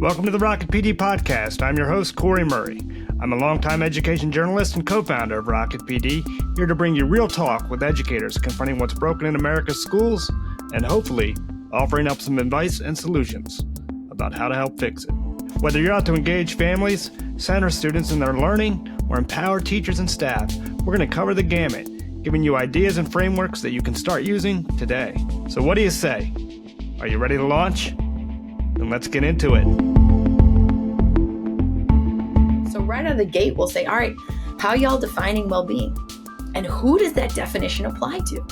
Welcome to the RocketPD Podcast. I'm your host, Corey Murray. I'm a longtime education journalist and co-founder of RocketPD, here to bring you real talk with educators confronting what's broken in America's schools and hopefully offering up some advice and solutions about how to help fix it. Whether you're out to engage families, center students in their learning, or empower teachers and staff, we're going to cover the gamut, giving you ideas and frameworks that you can start using today. So what do you say? Are you ready to launch? Then let's get into it. So right out of the gate, we'll say, all right, how are y'all defining well-being? And who does that definition apply to?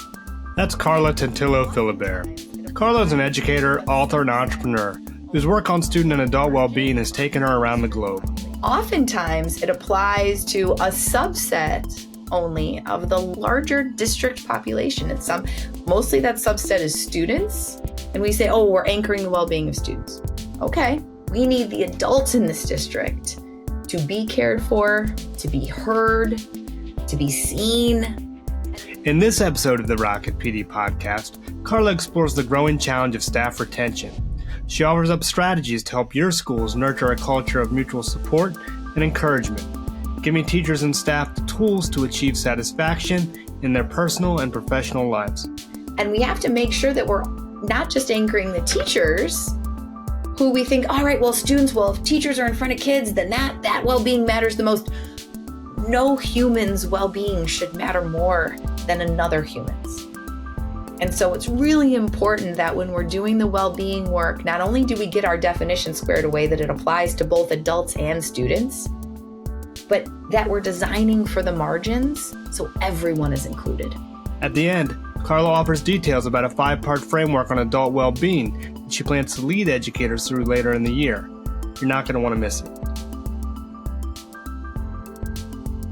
That's Carla Tantillo Philibert. Carla is an educator, author, and entrepreneur whose work on student and adult well-being has taken her around the globe. Oftentimes, it applies to a subset only of the larger district population. Mostly that subset is students. And we say, oh, we're anchoring the well-being of students. Okay, we need the adults in this district to be cared for, to be heard, to be seen. In this episode of the RocketPD Podcast, Carla explores the growing challenge of staff retention. She offers up strategies to help your schools nurture a culture of mutual support and encouragement, giving teachers and staff the tools to achieve satisfaction in their personal and professional lives. And we have to make sure that we're not just anchoring the teachers who we think, all right, well, if teachers are in front of kids, then that well-being matters the most. No human's well-being should matter more than another human's. And so it's really important that when we're doing the well-being work, not only do we get our definition squared away that it applies to both adults and students, but that we're designing for the margins so everyone is included. At the end, Carla offers details about a 5-part framework on adult well-being that she plans to lead educators through later in the year. You're not going to want to miss it.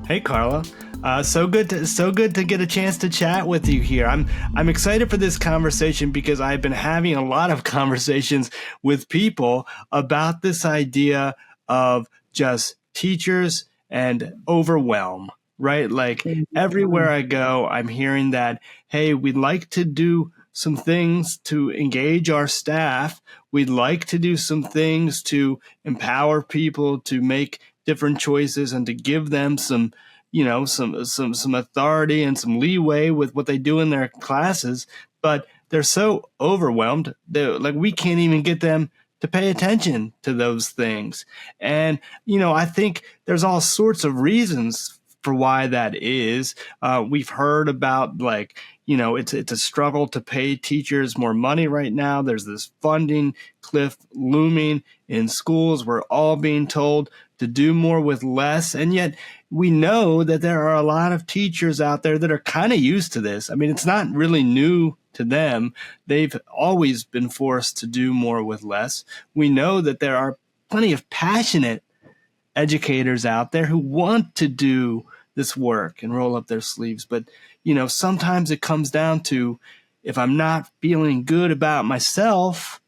Hey, Carla. So good to get a chance to chat with you here. I'm excited for this conversation because I've been having a lot of conversations with people about this idea of just teachers and overwhelm. Right? Like everywhere I go, I'm hearing that, hey, we'd like to do some things to engage our staff. We'd like to do some things to empower people to make different choices and to give them some authority and some leeway with what they do in their classes. But they're so overwhelmed that we can't even get them to pay attention to those things. And, I think there's all sorts of reasons for why that is. We've heard about it's a struggle to pay teachers more money right now. There's this funding cliff looming in schools. We're all being told to do more with less. And yet we know that there are a lot of teachers out there that are kind of used to this. I mean, it's not really new to them. They've always been forced to do more with less. We know that there are plenty of passionate educators out there who want to do this work and roll up their sleeves. But, sometimes it comes down to, if I'm not feeling good about myself,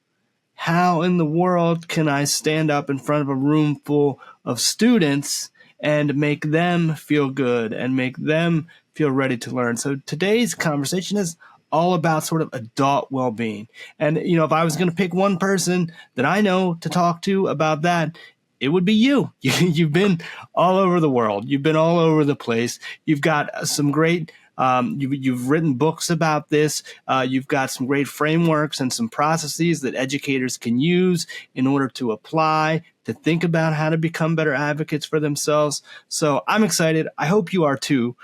how in the world can I stand up in front of a room full of students and make them feel good and make them feel ready to learn? So today's conversation is all about sort of adult well-being. And, if I was going to pick one person that I know to talk to about that, it would be you. You've been all over the world. You've been all over the place. You've got some great, you've written books about this. You've got some great frameworks and some processes that educators can use in order to apply, to think about how to become better advocates for themselves. So I'm excited. I hope you are too.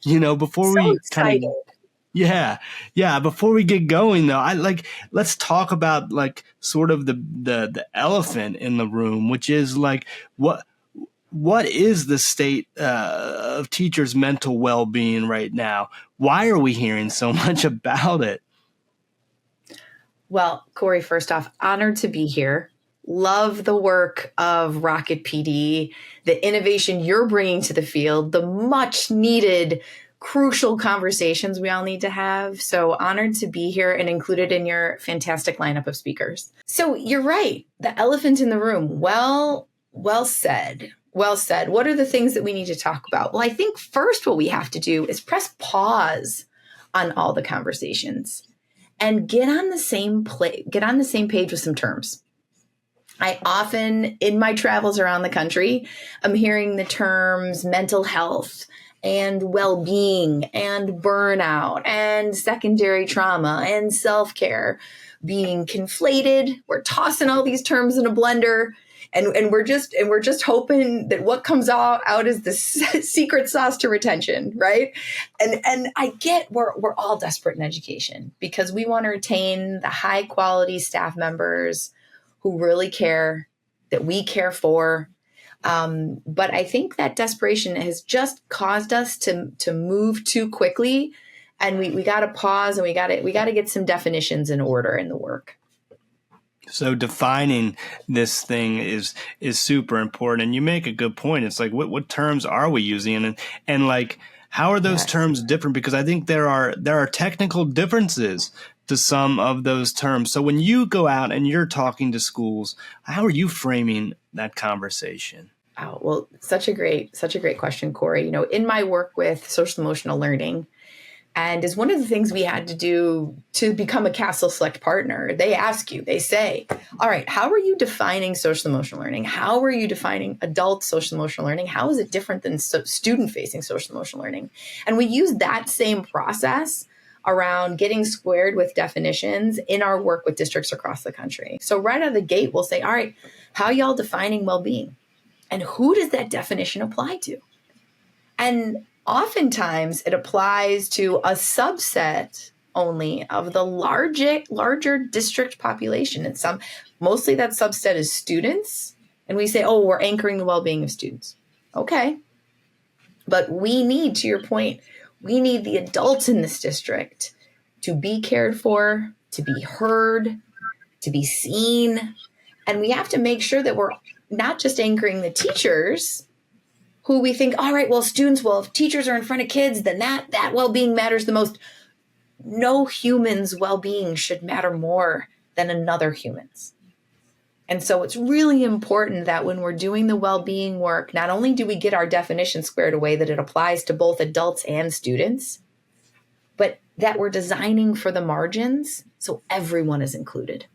Before we kind of before we get going though, let's talk about sort of the elephant in the room, which is what is the state of teachers' mental well-being right now? Why are we hearing so much about it? Well, Corey, first off, honored to be here. Love the work of RocketPD, the innovation you're bringing to the field, the much needed crucial conversations we all need to have. So honored to be here and included in your fantastic lineup of speakers. So you're right. The elephant in the room. Well said. Well said. What are the things that we need to talk about? Well, I think first what we have to do is press pause on all the conversations and get on the same page with some terms. I often, in my travels around the country, I'm hearing the terms mental health and well-being and burnout and secondary trauma and self-care being conflated. We're tossing all these terms in a blender, and we're just hoping that what comes out is the secret sauce to retention, right? And I get we're all desperate in education because we want to retain the high quality staff members who really care, that we care for. But I think that desperation has just caused us to move too quickly, and we got to pause, and we got to get some definitions in order in the work. So defining this thing is super important, and you make a good point. It's like what terms are we using, and like how are those terms different? Because I think there are technical differences to some of those terms. So when you go out and you're talking to schools, how are you framing that conversation? Oh, well, such a great question, Corey. In my work with social emotional learning, and is one of the things we had to do to become a Castle Select partner, they say, all right, how are you defining social emotional learning? How are you defining adult social emotional learning? How is it different than student-facing social emotional learning? And we use that same process around getting squared with definitions in our work with districts across the country. So right out of the gate, we'll say, all right, how are y'all defining well-being? And who does that definition apply to? And oftentimes it applies to a subset only of the larger district population. And mostly that subset is students. And we say, oh, we're anchoring the well-being of students. Okay. But we need, to your point, we need the adults in this district to be cared for, to be heard, to be seen. And we have to make sure that we're not just anchoring the teachers who we think, all right, well, if teachers are in front of kids, then that well-being matters the most. No human's well-being should matter more than another human's. And so it's really important that when we're doing the well-being work, not only do we get our definition squared away that it applies to both adults and students, but that we're designing for the margins so everyone is included.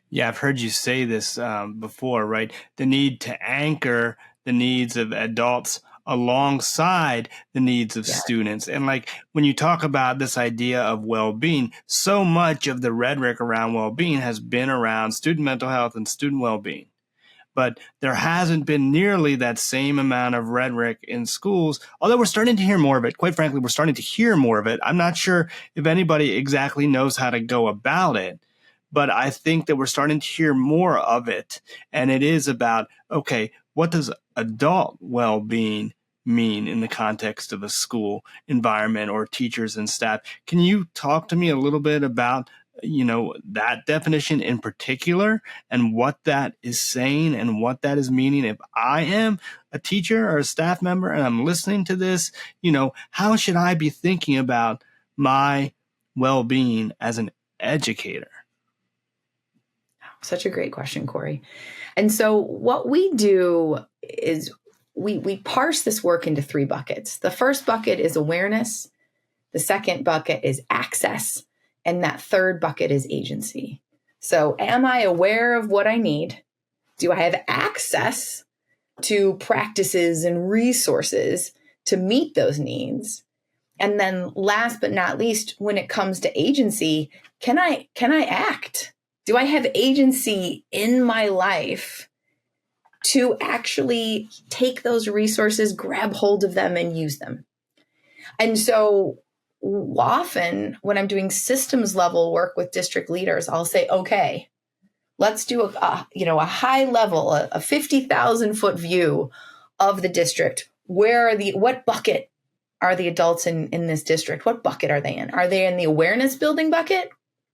Yeah, I've heard you say this before, right? The need to anchor the needs of adults alongside the needs of students. And like when you talk about this idea of well-being, so much of the rhetoric around well-being has been around student mental health and student well-being. But there hasn't been nearly that same amount of rhetoric in schools, although we're starting to hear more of it. Quite frankly, we're starting to hear more of it. I'm not sure if anybody exactly knows how to go about it, but I think that we're starting to hear more of it. And it is about, okay, what does adult well-being mean in the context of a school environment or teachers and staff? Can you talk to me a little bit about, that definition in particular and what that is saying and what that is meaning? If I am a teacher or a staff member and I'm listening to this, how should I be thinking about my well-being as an educator? Such a great question, Corey. And so what we do is we parse this work into 3 buckets. The first bucket is awareness. The second bucket is access. And that third bucket is agency. So am I aware of what I need? Do I have access to practices and resources to meet those needs? And then last but not least, when it comes to agency, can I act? Do I have agency in my life to actually take those resources, grab hold of them, and use them? And so often when I'm doing systems level work with district leaders, I'll say, okay, let's do a high level, a 50,000 foot view of the district. What bucket are the adults in this district? What bucket are they in? Are they in the awareness building bucket?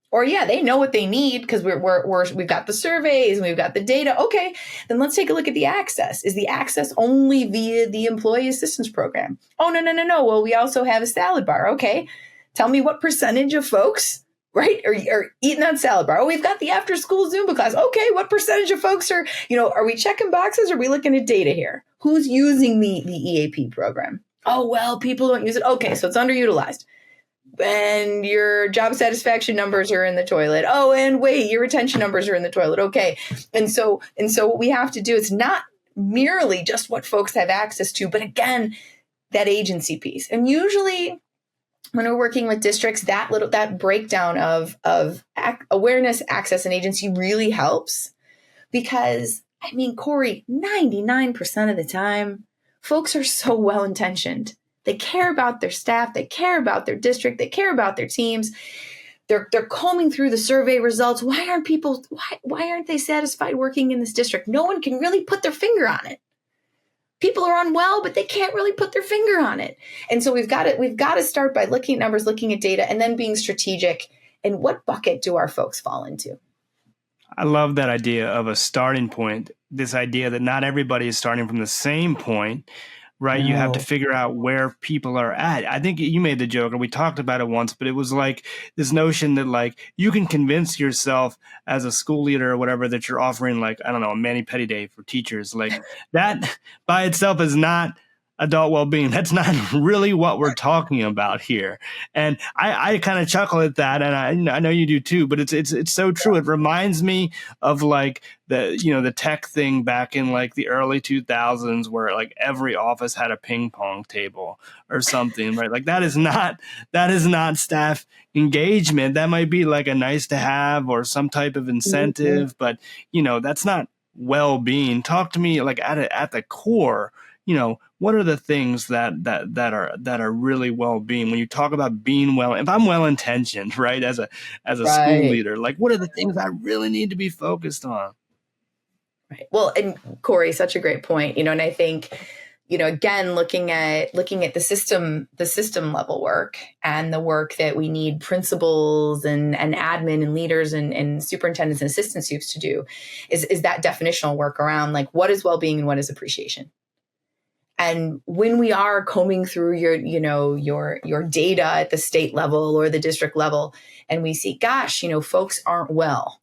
Or they know what they need because we've got the surveys and we've got the data. Okay, then let's take a look at the access. Is the access only via the employee assistance program? Oh, no. Well, we also have a salad bar. Okay, tell me what percentage of folks, right, are eating that salad bar. Oh, we've got the after school Zumba class. Okay, what percentage of folks are we checking boxes? Or are we looking at data here? Who's using the EAP program? Oh, well, people don't use it. Okay, so it's underutilized. and your job satisfaction numbers are in the toilet. Oh, and wait, your retention numbers are in the toilet. Okay. And so what we have to do is not merely just what folks have access to, but again, that agency piece. And usually when we're working with districts, that breakdown of awareness, access, and agency really helps because, I mean, Corey, 99% of the time, folks are so well-intentioned. They care about their staff. They care about their district. They care about their teams. They're combing through the survey results. Why aren't they satisfied working in this district? No one can really put their finger on it. People are unwell, but they can't really put their finger on it. And so we've got to start by looking at numbers, looking at data, and then being strategic. And what bucket do our folks fall into? I love that idea of a starting point, this idea that not everybody is starting from the same point, right? No. You have to figure out where people are at. I think you made the joke, or we talked about it once, but it was like this notion that like you can convince yourself as a school leader or whatever that you're offering like, I don't know, a mani-pedi day for teachers. Like that by itself is not adult well-being. That's not really what we're talking about here. And I kind of chuckle at that, and I know you do too, but it's so true. It reminds me of like the tech thing back in like the early 2000s where like every office had a ping pong table or something, right? Like that is not staff engagement. That might be like a nice to have or some type of incentive, but that's not well-being. Talk to me like at the core, what are the things that are really well-being when you talk about being well? If I'm well-intentioned, right, as a school leader, like what are the things I really need to be focused on? Right. Well, and Corey, such a great point. And I think, again, looking at the system level work and the work that we need principals and admin and leaders and superintendents and assistant supes to do is that definitional work around like what is well-being and what is appreciation. And when we are combing through your data at the state level or the district level, and we see, gosh, folks aren't well.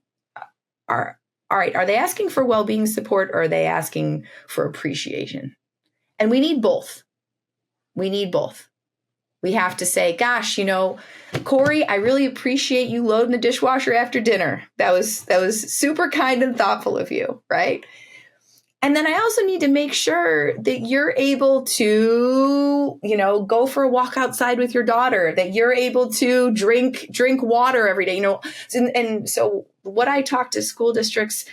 All right, are they asking for well-being support or are they asking for appreciation? And we need both. We have to say, gosh, Corey, I really appreciate you loading the dishwasher after dinner. That was super kind and thoughtful of you, right? And then I also need to make sure that you're able to, go for a walk outside with your daughter, that you're able to drink water every day, And so what I talk to school districts,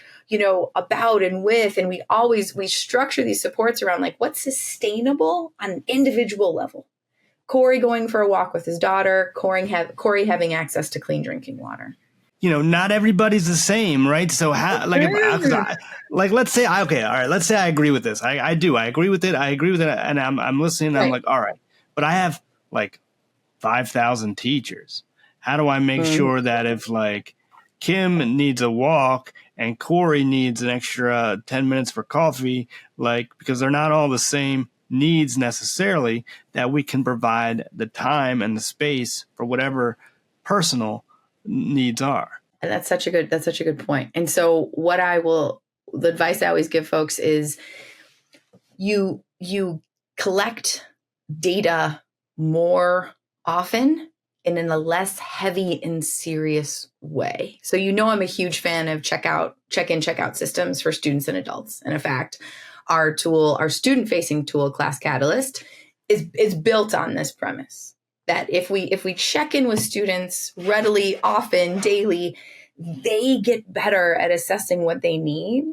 about and with, and we structure these supports around like what's sustainable on an individual level. Corey going for a walk with his daughter, Corey having access to clean drinking water. Not everybody's the same, right? So how, let's say, let's say I agree with this. I do. I agree with it. And I'm listening. And I'm like, all right, but I have like 5,000 teachers. How do I make sure that if like Kim needs a walk and Corey needs an extra 10 minutes for coffee, like, because they're not all the same needs necessarily, that we can provide the time and the space for whatever personal needs are. And that's such a good point. And so the advice I always give folks is you collect data more often and in a less heavy and serious way. So I'm a huge fan of check-in, check-out systems for students and adults. And in fact, our student-facing tool, Class Catalyst, is built on this premise. That if we check in with students readily, often, daily, they get better at assessing what they need.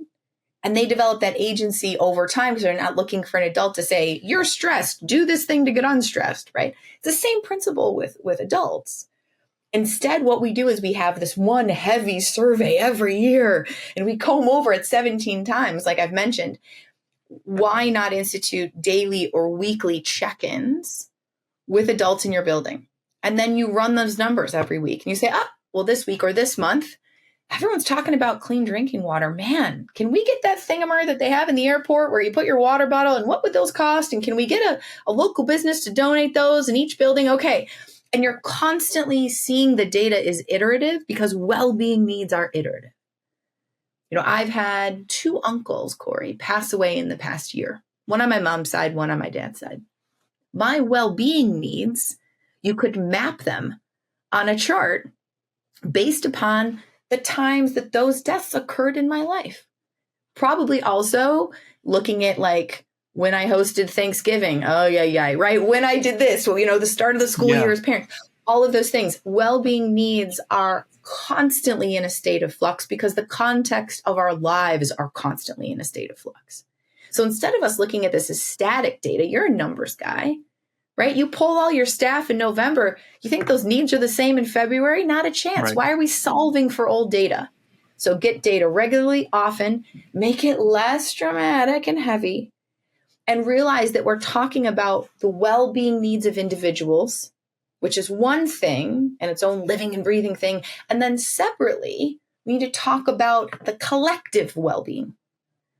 And they develop that agency over time because they're not looking for an adult to say, you're stressed, do this thing to get unstressed, right? It's the same principle with adults. Instead, what we do is we have this one heavy survey every year and we comb over it 17 times, like I've mentioned. Why not institute daily or weekly check-ins with adults in your building? And then you run those numbers every week and you say, this week or this month, everyone's talking about clean drinking water. Man, can we get that thingamer that they have in the airport where you put your water bottle and what would those cost? And can we get a local business to donate those in each building? Okay. And you're constantly seeing the data is iterative because well-being needs are iterative. I've had 2 uncles, Corey, pass away in the past year. One on my mom's side, one on my dad's side. My well-being needs You could map them on a chart based upon the times that those deaths occurred in my life. Probably also looking at like when I hosted Thanksgiving. Oh, yeah, right. When I did this, well, the start of the school year as parents, all of those things. Well-being needs are constantly in a state of flux because the context of our lives are constantly in a state of flux. So instead of us looking at this as static data, you're a numbers guy, right? You poll all your staff in November. You think those needs are the same in February? Not a chance. Right. Why are we solving for old data? So get data regularly, often, make it less dramatic and heavy, and realize that we're talking about the well-being needs of individuals, which is one thing and its own living and breathing thing. And then separately, we need to talk about the collective well-being,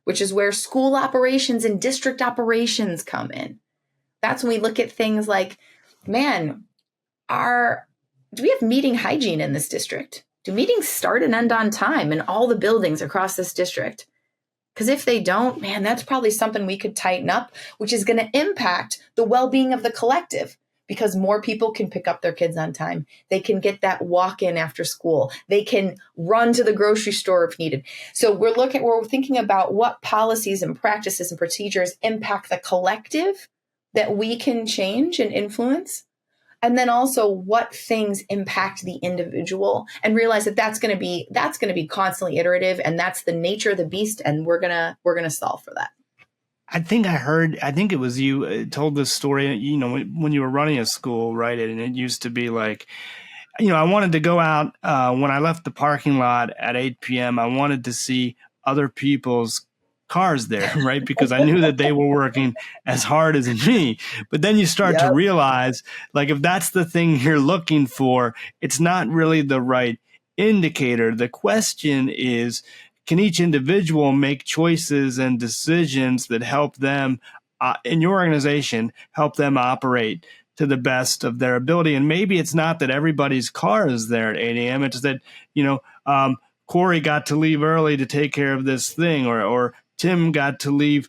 which is where school operations and district operations come in. That's when we look at things like, man, do we have meeting hygiene in this district? Do meetings start and end on time in all the buildings across this district? Because if they don't, man, that's probably something we could tighten up, which is going to impact the well-being of the collective because more people can pick up their kids on time. They can get that walk-in after school. They can run to the grocery store if needed. So we're thinking about what policies and practices and procedures impact the collective that we can change and influence. And then also what things impact the individual, and realize that that's going to be constantly iterative, and that's the nature of the beast. And we're going to solve for that. I think it was you told this story, when you were running a school, right? And it used to be like, I wanted to go out when I left the parking lot at 8 p.m. I wanted to see other people's cars there, right? Because I knew that they were working as hard as me. But then you start to realize, like, if that's the thing you're looking for, it's not really the right indicator. The question is, can each individual make choices and decisions that help them in your organization, help them operate to the best of their ability? And maybe it's not that everybody's car is there at 8 a.m. It's that, Corey got to leave early to take care of this thing, or Tim got to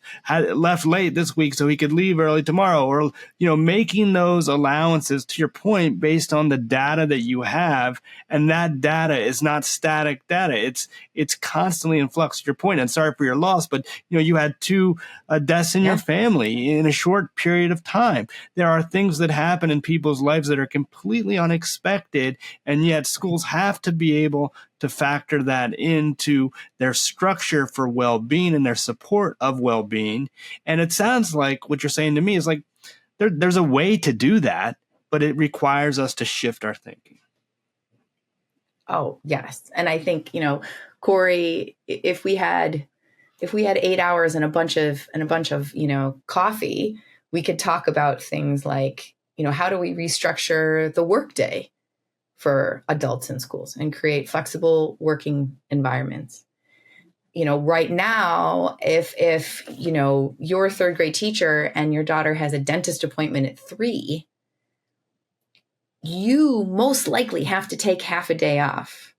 left late this week so he could leave early tomorrow, or, making those allowances, to your point, based on the data that you have. And that data is not static data. It's constantly in flux, to your point. And sorry for your loss, but, you had 2 deaths in your family in a short period of time. There are things that happen in people's lives that are completely unexpected. And yet schools have to be able to factor that into their structure for well-being and their support of well-being. And it sounds like what you're saying to me is like there's a way to do that, but it requires us to shift our thinking. Oh, yes. And I think, Corey, if we had 8 hours and a bunch of coffee, we could talk about things like, how do we restructure the workday for adults in schools and create flexible working environments. Right now, if you're a 3rd grade teacher and your daughter has a dentist appointment at 3, you most likely have to take half a day off.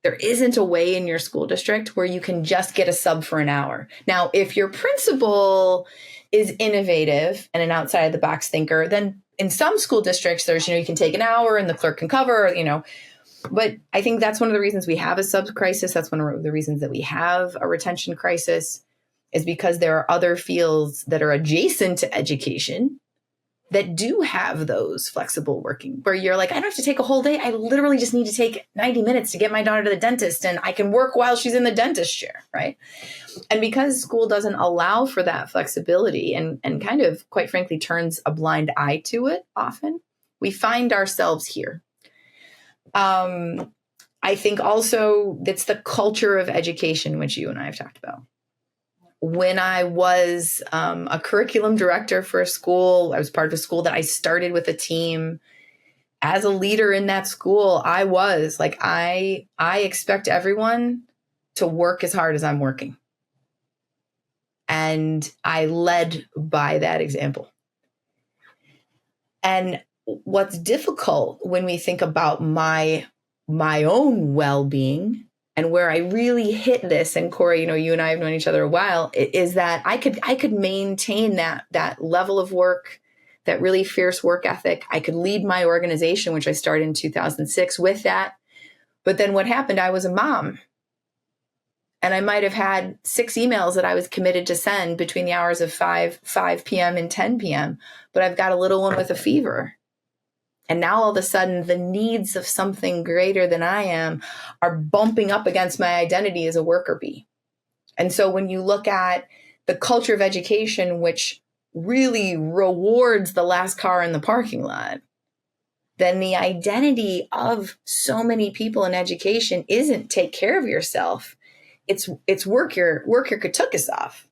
There isn't a way in your school district where you can just get a sub for an hour. Now, if your principal is innovative and an outside the box thinker, then in some school districts, there's, you can take an hour and the clerk can cover, but I think that's one of the reasons we have a sub crisis. That's one of the reasons that we have a retention crisis, is because there are other fields that are adjacent to education that do have those flexible working, where you're like, I don't have to take a whole day. I literally just need to take 90 minutes to get my daughter to the dentist, and I can work while she's in the dentist chair, right? And because school doesn't allow for that flexibility and kind of, quite frankly, turns a blind eye to it often, we find ourselves here. I think also that's the culture of education, which you and I have talked about. When I was a curriculum director for a school, I was part of a school that I started with a team. As a leader in that school, I was like, I expect everyone to work as hard as I'm working. And I led by that example. And what's difficult when we think about my own well-being, and where I really hit this, and Corey, you and I have known each other a while, is that I could maintain that level of work, that really fierce work ethic. I could lead my organization, which I started in 2006 with that. But then what happened? I was a mom. And I might have had 6 emails that I was committed to send between the hours of 5 p.m. and 10 p.m. But I've got a little one with a fever. And now all of a sudden, the needs of something greater than I am are bumping up against my identity as a worker bee. And so when you look at the culture of education, which really rewards the last car in the parking lot, then the identity of so many people in education isn't take care of yourself. It's work your katukas off.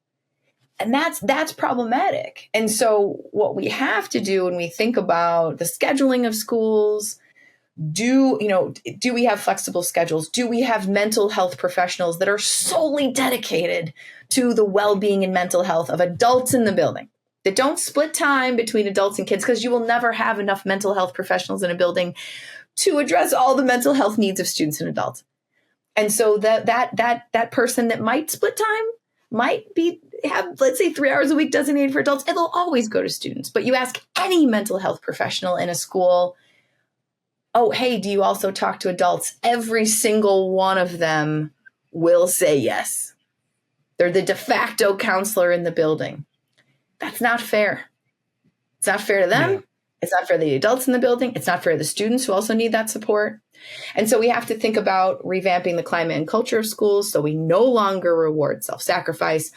And that's problematic. And so what we have to do when we think about the scheduling of schools, do we have flexible schedules? Do we have mental health professionals that are solely dedicated to the well-being and mental health of adults in the building, that don't split time between adults and kids, because you will never have enough mental health professionals in a building to address all the mental health needs of students and adults. And so that person that might split time might have, let's say, 3 hours a week designated for adults. It'll always go to students. But you ask any mental health professional in a school, oh, hey, do you also talk to adults? Every single one of them will say yes. They're the de facto counselor in the building. That's not fair. It's not fair to them. Yeah. It's not fair to the adults in the building. It's not fair to the students who also need that support. And so we have to think about revamping the climate and culture of schools so we no longer reward self-sacrifice.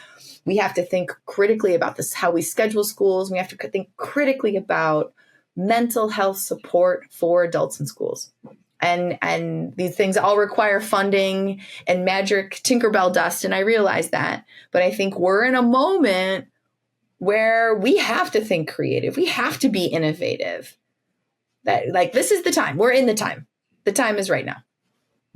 We have to think critically about this, how we schedule schools. We have to think critically about mental health support for adults in schools. And these things all require funding and magic Tinkerbell dust. And I realize that. But I think we're in a moment where we have to think creative. We have to be innovative. This is the time. We're in the time. The time is right now.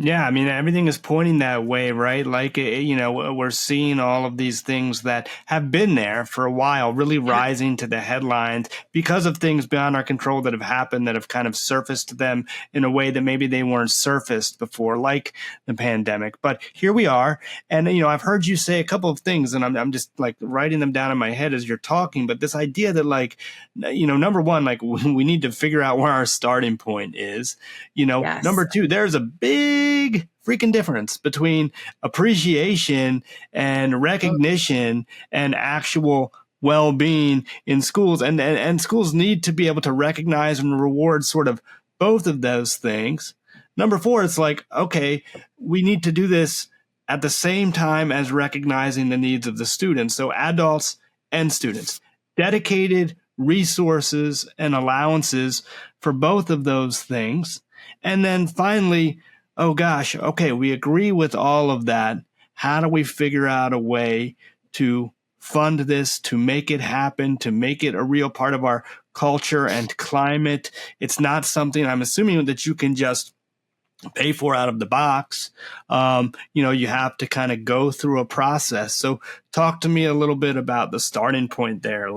Yeah, I mean, everything is pointing that way, right? Like, we're seeing all of these things that have been there for a while, really rising to the headlines because of things beyond our control that have happened, that have kind of surfaced them in a way that maybe they weren't surfaced before, like the pandemic. But here we are. And, I've heard you say a couple of things, and I'm just like writing them down in my head as you're talking. But this idea that, number one, we need to figure out where our starting point is. Yes. Number two, there's a big freaking difference between appreciation and recognition and actual well-being in schools. And schools need to be able to recognize and reward sort of both of those things. Number four, it's okay, we need to do this at the same time as recognizing the needs of the students. So adults and students, dedicated resources and allowances for both of those things. And then finally, oh gosh, okay, we agree with all of that. How do we figure out a way to fund this, to make it happen, to make it a real part of our culture and climate? It's not something, I'm assuming, that you can just pay for out of the box. You have to kind of go through a process. So talk to me a little bit about the starting point there.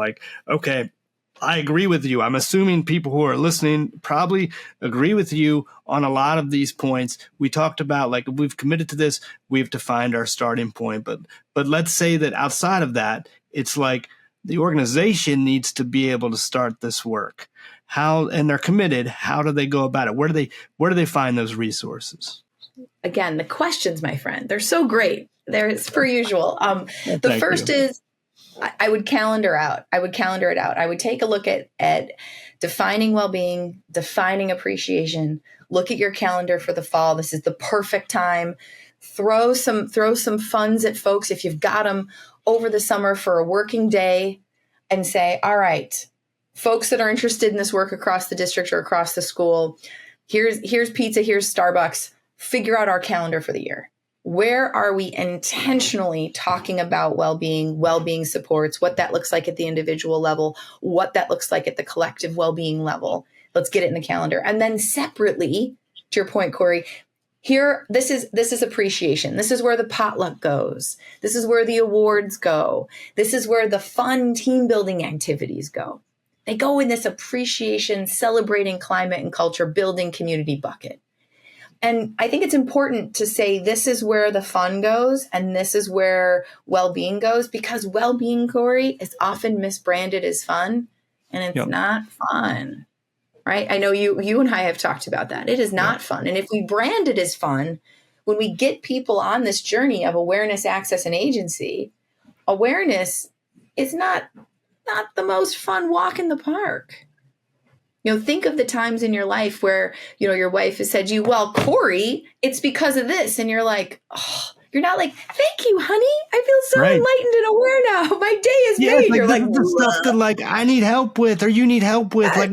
Okay, I agree with you. I'm assuming people who are listening probably agree with you on a lot of these points. We talked about, if we've committed to this, we have to find our starting point. But let's say that outside of that, it's the organization needs to be able to start this work. And they're committed. How do they go about it? Where do they find those resources? Again, the questions, my friend, they're so great. They're per usual. The first is, I would calendar out. I would calendar it out. I would take a look at defining well-being, defining appreciation. Look at your calendar for the fall. This is the perfect time. Throw some funds at folks if you've got them over the summer for a working day, and say, all right, folks that are interested in this work across the district or across the school, here's pizza, here's Starbucks. Figure out our calendar for the year. Where are we intentionally talking about well-being supports, what that looks like at the individual level, what that looks like at the collective well-being level? Let's get it in the calendar. And then separately, to your point, Corey, this is appreciation. This is where the potluck goes. This is where the awards go. This is where the fun team building activities go. They go in this appreciation, celebrating climate and culture, building community bucket. And I think it's important to say this is where the fun goes and this is where well-being goes, because well-being, Corey, is often misbranded as fun. and it's Yep. not fun, right? I know you and I have talked about that. It is not fun. And if we brand it as fun, when we get people on this journey of awareness, access, and agency, awareness is not the most fun walk in the park. Think of the times in your life where, your wife has said to you, well, Corey, it's because of this. And you're like, oh, you're not like, thank you, honey. I feel so enlightened and aware now. My day is made. Like, you're like, the stuff that like I need help with or you need help with. Like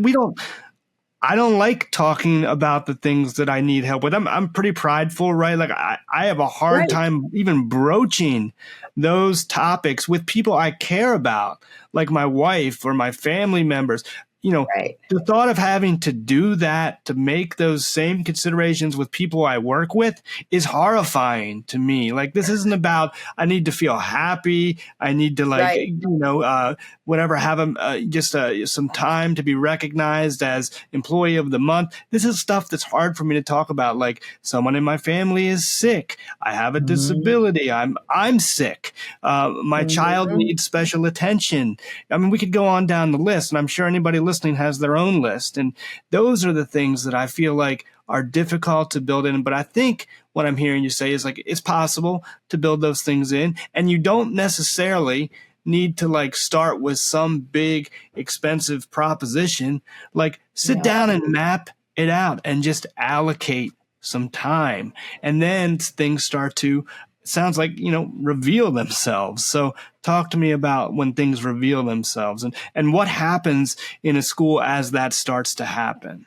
I don't like talking about the things that I need help with. I'm pretty prideful, right? Like I have a hard time even broaching those topics with people I care about, like my wife or my family members. The thought of having to do that, to make those same considerations with people I work with is horrifying to me. Like, this isn't about, I need to feel happy. I need to whatever, have just some time to be recognized as employee of the month. This is stuff that's hard for me to talk about. Like, someone in my family is sick. I have a disability. I'm sick. My child needs special attention. I mean, we could go on down the list, and I'm sure anybody listening has their own list. And those are the things that I feel like are difficult to build in. But I think what I'm hearing you say is like, it's possible to build those things in, and you don't necessarily need to like start with some big expensive proposition. Like, sit down and map it out and just allocate some time. And then things start to, sounds like, reveal themselves. So talk to me about when things reveal themselves and what happens in a school as that starts to happen.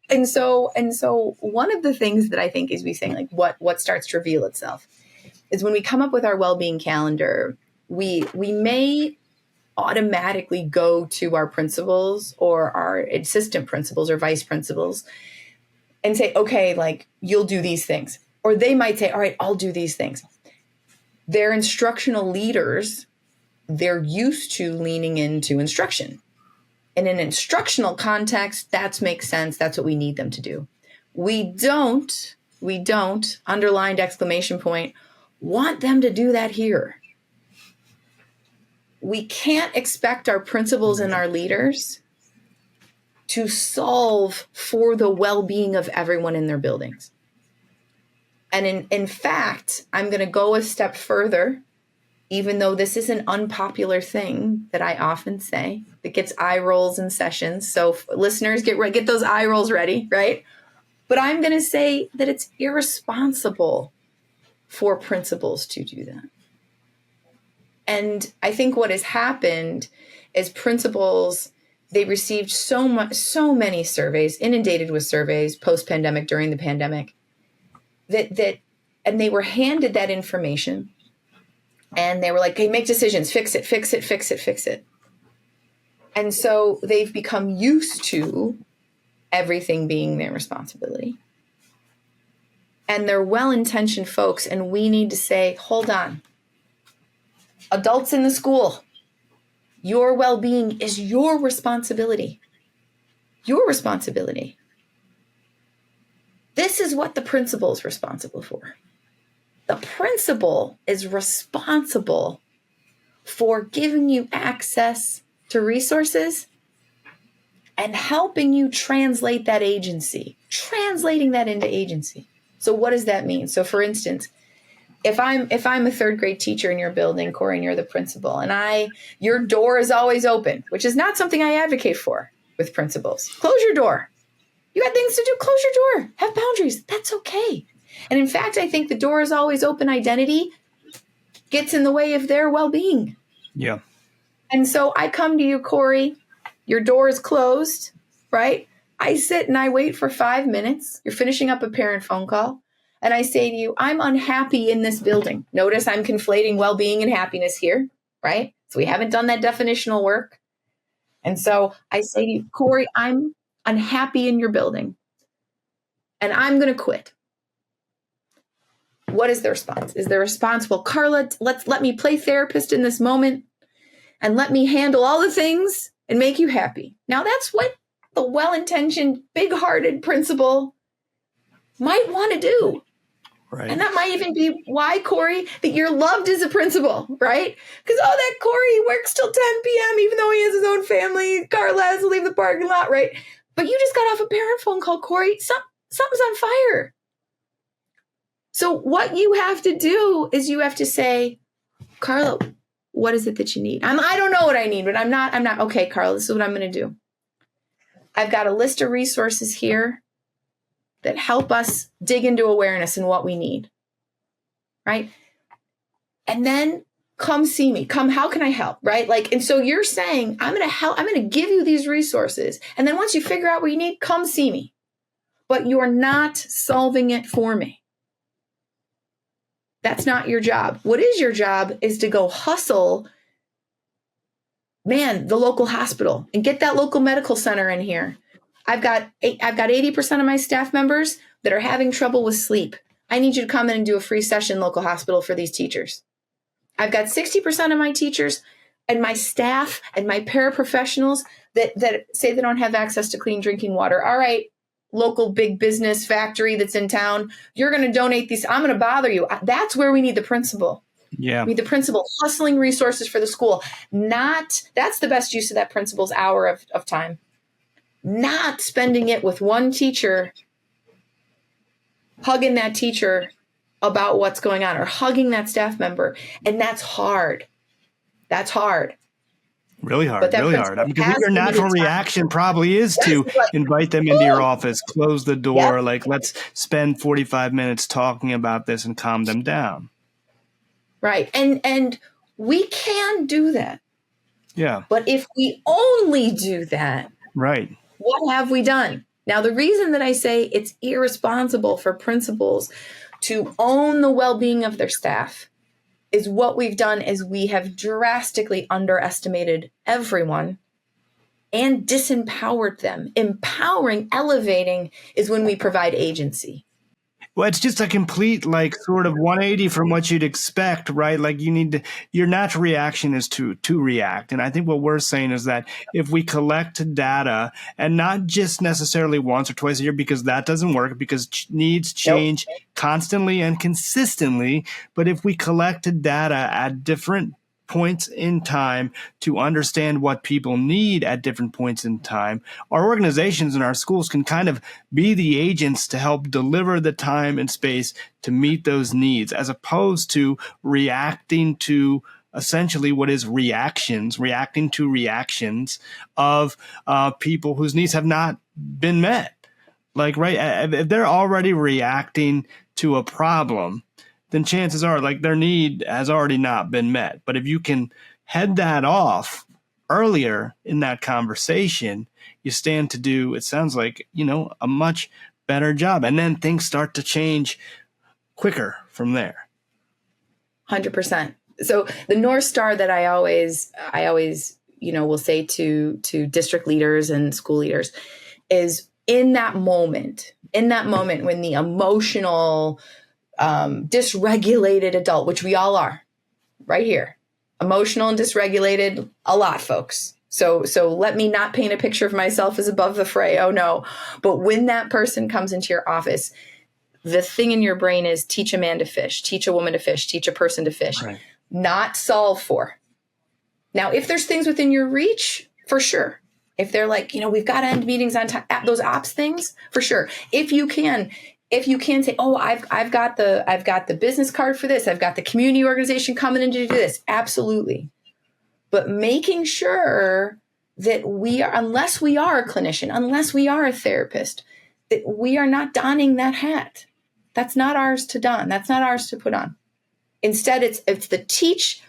And so one of the things that I think is we saying like what starts to reveal itself is when we come up with our well-being calendar, we may automatically go to our principals or our assistant principals or vice principals and say, okay, like, you'll do these things. Or they might say, all right, I'll do these things. They're instructional leaders. They're used to leaning into instruction. In an instructional context, that makes sense. That's what we need them to do. We don't, underlined exclamation point, want them to do that here. We can't expect our principals and our leaders to solve for the well-being of everyone in their buildings. And in fact, I'm going to go a step further, even though this is an unpopular thing that I often say that gets eye rolls in sessions. So listeners, get those eye rolls ready, right? But I'm going to say that it's irresponsible for principals to do that. And I think what has happened is principals, they received so many surveys, inundated with surveys post-pandemic, during the pandemic, and they were handed that information and they were like, hey, make decisions, fix it. And so they've become used to everything being their responsibility. And they're well-intentioned folks. And we need to say, hold on, adults in the school, your well-being is your responsibility. Your responsibility. This is what the principal is responsible for. The principal is responsible for giving you access to resources and helping you translating that into agency. So what does that mean? So for instance, if I'm a third grade teacher in your building, Corey, and you're the principal, and your door is always open, which is not something I advocate for with principals. Close your door. You got things to do, close your door. Have boundaries. That's okay. And in fact, I think the door is always open identity gets in the way of their well-being. Yeah. And so I come to you, Corey, your door is closed, right? I sit and I wait for 5 minutes. You're finishing up a parent phone call. And I say to you, I'm unhappy in this building. Notice I'm conflating well-being and happiness here, right? So we haven't done that definitional work. And so I say to you, Corey, I'm unhappy in your building and I'm going to quit. What is the response? Is the response, well, Carla, let me play therapist in this moment and let me handle all the things and make you happy. Now that's what the well-intentioned, big-hearted principal might want to do. Right. And that might even be why, Corey, that you're loved as a principal, right? Because, that Corey works till 10 p.m., even though he has his own family. Carla has to leave the parking lot, right? But you just got off a parent phone call, Corey. Something's on fire. So what you have to do is you have to say, Carla, what is it that you need? I don't know what I need, but I'm not, okay, Carla, this is what I'm going to do. I've got a list of resources here that help us dig into awareness and what we need, right? And then come see me. How can I help, right? And so you're saying, I'm going to help, I'm going to give you these resources. And then once you figure out what you need, come see me. But you're not solving it for me. That's not your job. What is your job is to go hustle, the local hospital and get that local medical center in here. I've got 80% of my staff members that are having trouble with sleep. I need you to come in and do a free session local hospital for these teachers. I've got 60% of my teachers and my staff and my paraprofessionals that say they don't have access to clean drinking water. All right, local big business factory that's in town, you're going to donate these. I'm going to bother you. That's where we need the principal. Yeah. We need the principal hustling resources for the school. That's the best use of that principal's hour of time. Not spending it with one teacher, hugging that teacher about what's going on or hugging that staff member. And that's hard. That's hard. Really hard, really hard. Because your natural reaction probably is to invite them into your office, close the door, let's spend 45 minutes talking about this and calm them down. Right. And we can do that. Yeah. But if we only do that, right, what have we done? Now, the reason that I say it's irresponsible for principals to own the well-being of their staff is what we've done is we have drastically underestimated everyone and disempowered them. Empowering, elevating is when we provide agency. Well, it's just a complete, sort of 180 from what you'd expect, right? Your natural reaction is to react. And I think what we're saying is that if we collect data and not just necessarily once or twice a year, because that doesn't work because needs change constantly and consistently. But if we collect data at different points in time to understand what people need at different points in time, our organizations and our schools can kind of be the agents to help deliver the time and space to meet those needs, as opposed to reacting to essentially what is reacting to reactions of people whose needs have not been met. If they're already reacting to a problem, then chances are their need has already not been met. But if you can head that off earlier in that conversation, you stand to do, it sounds like, a much better job. And then things start to change quicker from there. 100%. So the North Star that I always, will say to district leaders and school leaders is in that moment when the emotional, dysregulated adult, which we all are right here, emotional and dysregulated a lot, folks. So let me not paint a picture of myself as above the fray. Oh no. But when that person comes into your office, the thing in your brain is teach a man to fish, teach a woman to fish, teach a person to fish, right. Not solve for. Now, if there's things within your reach, for sure. If they're we've got to end meetings on time, those ops things, for sure. If you can say, I've got the business card for this, I've got the community organization coming in to do this, absolutely. But making sure that unless we are a clinician, unless we are a therapist, that we are not donning that hat. That's not ours to don. That's not ours to put on. Instead, it's the teach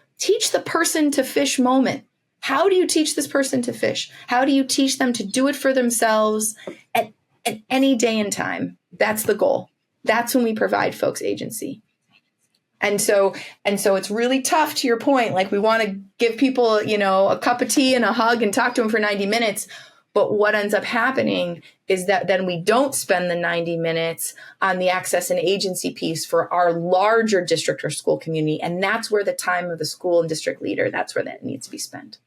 the person to fish moment. How do you teach this person to fish? How do you teach them to do it for themselves at any day and time? That's the goal. That's when we provide folks agency. And so it's really tough, to your point. We want to give people, a cup of tea and a hug and talk to them for 90 minutes. But what ends up happening is that then we don't spend the 90 minutes on the access and agency piece for our larger district or school community. And that's where the time of the school and district leader, that's where that needs to be spent.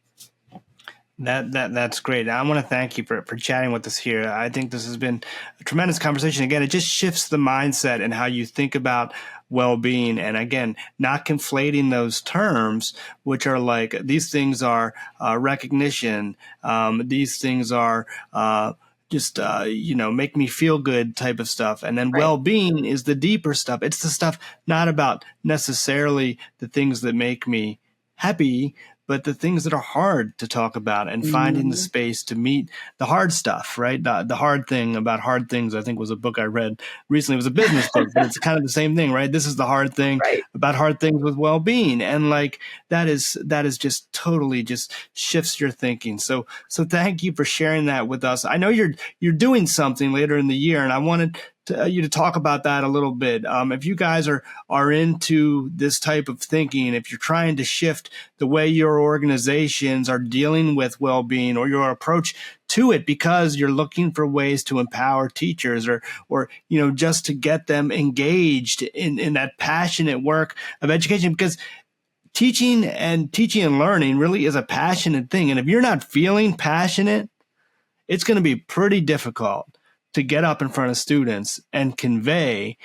That's great. I want to thank you for chatting with us here. I think this has been a tremendous conversation. Again, it just shifts the mindset and how you think about well-being. And again, not conflating those terms, which are like, these things are recognition. These things are just, make me feel good type of stuff. And then Right. well-being is the deeper stuff. It's the stuff not about necessarily the things that make me happy, but the things that are hard to talk about, and finding the space to meet the hard stuff, right? The hard thing about hard things, I think, was a book I read recently. It was a business book, but it's kind of the same thing, right? This is the hard thing Right. about hard things with well-being. And like, that is just totally just shifts your thinking. So thank you for sharing that with us. I know you're doing something later in the year, and I wanted you to talk about that a little bit. If you guys are into this type of thinking, if you're trying to shift the way your organizations are dealing with well-being or your approach to it, because you're looking for ways to empower teachers or just to get them engaged in that passionate work of education, because teaching and learning really is a passionate thing. And if you're not feeling passionate, it's going to be pretty difficult to get up in front of students and convey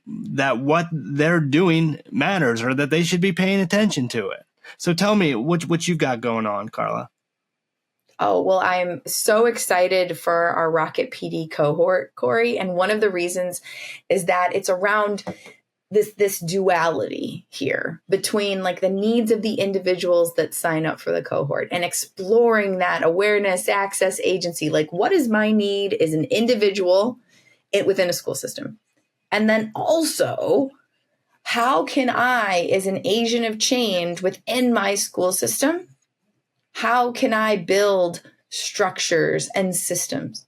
that what they're doing matters, or that they should be paying attention to it. So tell me what you've got going on, Carla. Oh, well, I'm so excited for our RocketPD cohort, Corey. And one of the reasons is that it's around this duality here between like the needs of the individuals that sign up for the cohort, and exploring that awareness, access, agency. Like, what is my need as an individual within a school system? And then also, how can I, as an agent of change within my school system, how can I build structures and systems?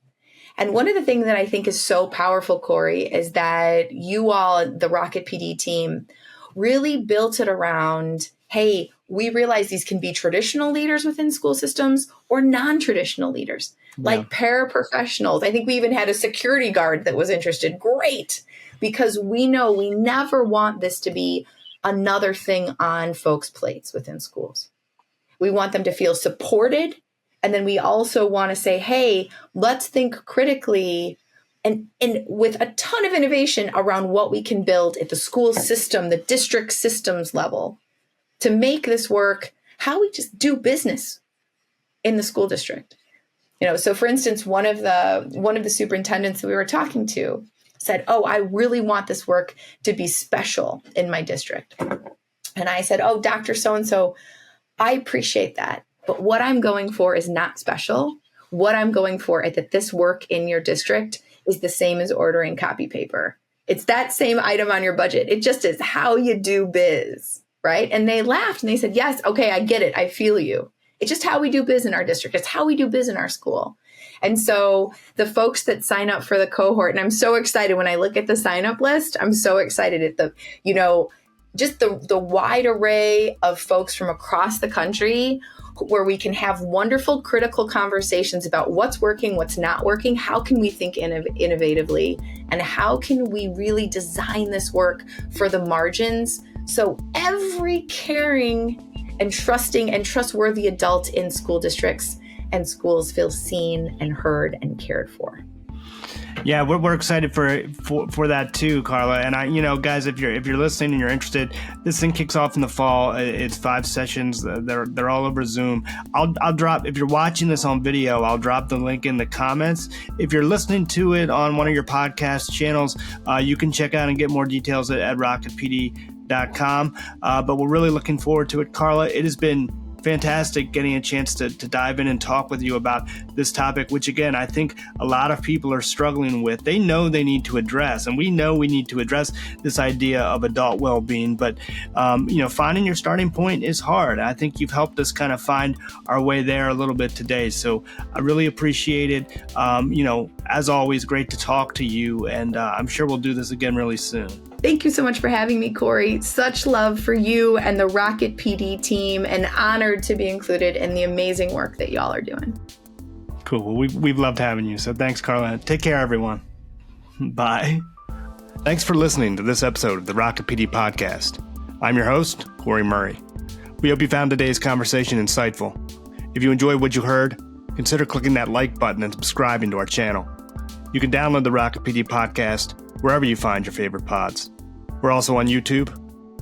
And one of the things that I think is so powerful, Corey, is that you all, the RocketPD team, really built it around, hey, we realize these can be traditional leaders within school systems or non-traditional leaders, like paraprofessionals. I think we even had a security guard that was interested. Great, because we know we never want this to be another thing on folks' plates within schools. We want them to feel supported. And then we also want to say, hey, let's think critically and with a ton of innovation around what we can build at the school system, the district systems level, to make this work, how we just do business in the school district. So for instance, one of the superintendents that we were talking to said, oh, I really want this work to be special in my district. And I said, oh, Dr. So-and-so, I appreciate that. But what I'm going for is not special. What I'm going for is that this work in your district is the same as ordering copy paper. It's that same item on your budget. It just is how you do biz, right? And they laughed and they said, yes, okay, I get it. I feel you. It's just how we do biz in our district. It's how we do biz in our school. And so the folks that sign up for the cohort, and I'm so excited when I look at the sign up list, I'm so excited at just the wide array of folks from across the country, where we can have wonderful critical conversations about what's working, what's not working, how can we think innovatively, and how can we really design this work for the margins so every caring and trusting and trustworthy adult in school districts and schools feel seen and heard and cared for. Yeah, we're excited for that too, Carla. And guys, if you're listening and you're interested, this thing kicks off in the fall. It's 5 sessions. They're all over Zoom. I'll drop, if you're watching this on video, I'll drop the link in the comments. If you're listening to it on one of your podcast channels, you can check out and get more details at rocketpd.com. But we're really looking forward to it, Carla. It has been fantastic getting a chance to dive in and talk with you about this topic, which again, I think a lot of people are struggling with. They know they need to address, and we know we need to address this idea of adult well-being, but finding your starting point is hard. I think you've helped us kind of find our way there a little bit today. So I really appreciate it. As always, great to talk to you, and I'm sure we'll do this again really soon. Thank you so much for having me, Corey. Such love for you and the RocketPD team, and honored to be included in the amazing work that y'all are doing. Cool. Well, we've loved having you. So thanks, Carla. Take care, everyone. Bye. Thanks for listening to this episode of the RocketPD Podcast. I'm your host, Corey Murray. We hope you found today's conversation insightful. If you enjoyed what you heard, consider clicking that like button and subscribing to our channel. You can download the RocketPD Podcast wherever you find your favorite pods. We're also on YouTube.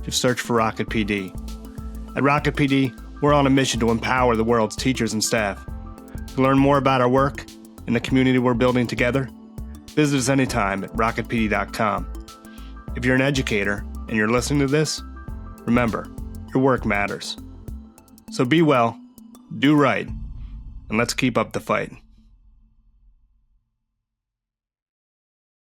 Just search for RocketPD. At RocketPD, we're on a mission to empower the world's teachers and staff. To learn more about our work and the community we're building together, visit us anytime at rocketpd.com. If you're an educator and you're listening to this, remember, your work matters. So be well, do right, and let's keep up the fight.